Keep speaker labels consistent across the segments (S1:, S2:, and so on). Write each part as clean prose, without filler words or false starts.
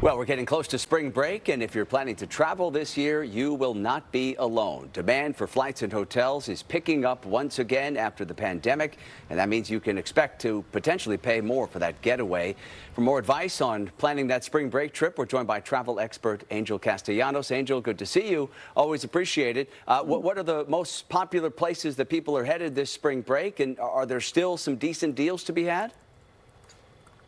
S1: Well, we're getting close to spring break, and if you're planning to travel this year, you will not be alone. Demand for flights and hotels is picking up once again after the pandemic, and that means you can expect to potentially pay more for that getaway. For more advice on planning that spring break trip, we're joined by travel expert Angel Castellanos. Angel, good to see you. Always appreciate it. What are the most popular places that people are headed this spring break, and are there still some decent deals to be had?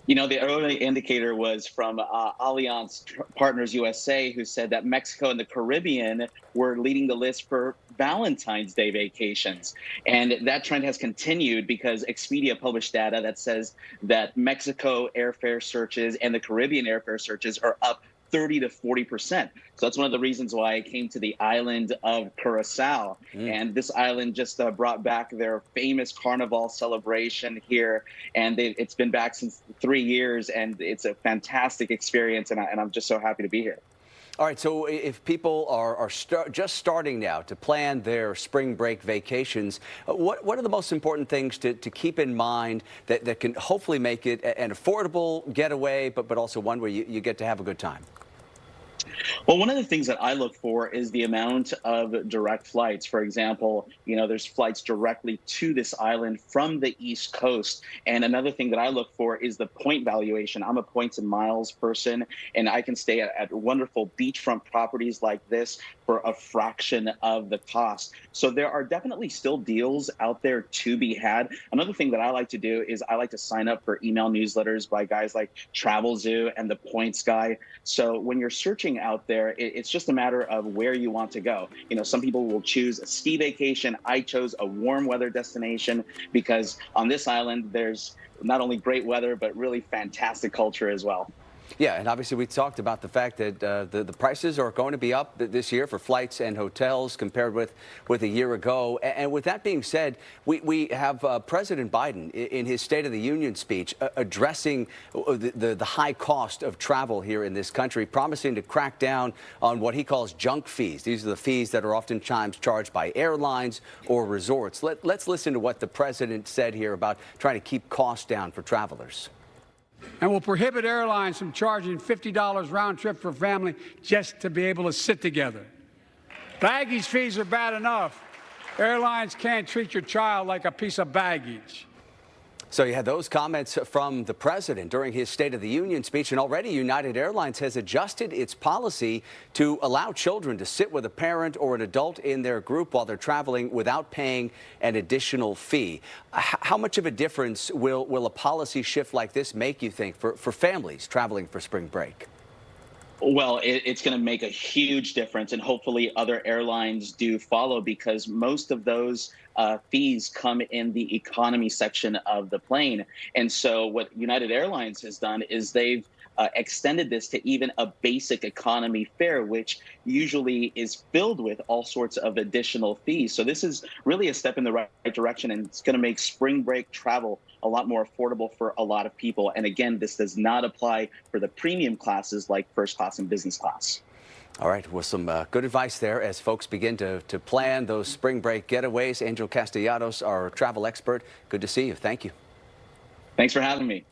S2: You know, the early indicator was from Allianz Partners USA, who said that Mexico and the Caribbean were leading the list for Valentine's Day vacations. And that trend has continued because Expedia published data that says that Mexico airfare searches and the Caribbean airfare searches are up 30 to 40%. So that's one of the reasons why I came to the island of Curacao. And this island just brought back their famous Carnival celebration here. And it's been back since 3 years, and it's a fantastic experience. And I'm just so happy to be here.
S1: All right, so if people are just starting now to plan their spring break vacations, what are the most important things to keep in mind that can hopefully make it an affordable getaway, but also one where you get to have a good time?
S2: Well, one of the things that I look for is the amount of direct flights. For example, you know, there's flights directly to this island from the East Coast. And another thing that I look for is the point valuation. I'm a points and miles person, and I can stay at wonderful beachfront properties like this for a fraction of the cost. So there are definitely still deals out there to be had. Another thing that I like to do is I like to sign up for email newsletters by guys like Travel Zoo and the Points Guy. So when you're searching out there, it's just a matter of where you want to go. You know, some people will choose a ski vacation. I chose a warm weather destination because on this island, there's not only great weather, but really fantastic culture as well.
S1: Yeah, and obviously we talked about the fact that the prices are going to be up this year for flights and hotels compared with a year ago. And with that being said, we have President Biden in his State of the Union speech addressing the high cost of travel here in this country, promising to crack down on what he calls junk fees. These are the fees that are oftentimes charged by airlines or resorts. Let's listen to what the president said here about trying to keep costs down for travelers.
S3: And will prohibit airlines from charging $50 round trip for family just to be able to sit together. Baggage fees are bad enough. Airlines can't treat your child like a piece of baggage.
S1: So you had those comments from the president during his State of the Union speech, and already United Airlines has adjusted its policy to allow children to sit with a parent or an adult in their group while they're traveling without paying an additional fee. How much of a difference will a policy shift like this make, you think, for families traveling for spring break?
S2: Well, it's going to make a huge difference, and hopefully other airlines do follow, because most of those fees come in the economy section of the plane. And so what United Airlines has done is they've extended this to even a basic economy fare, which usually is filled with all sorts of additional fees. So this is really a step in the right direction, and it's going to make spring break travel a lot more affordable for a lot of people. And again, this does not apply for the premium classes like first class and business class.
S1: All right, well, some good advice there as folks begin to plan those spring break getaways. Angel Castellanos, our travel expert, good to see you. Thank you.
S2: Thanks for having me.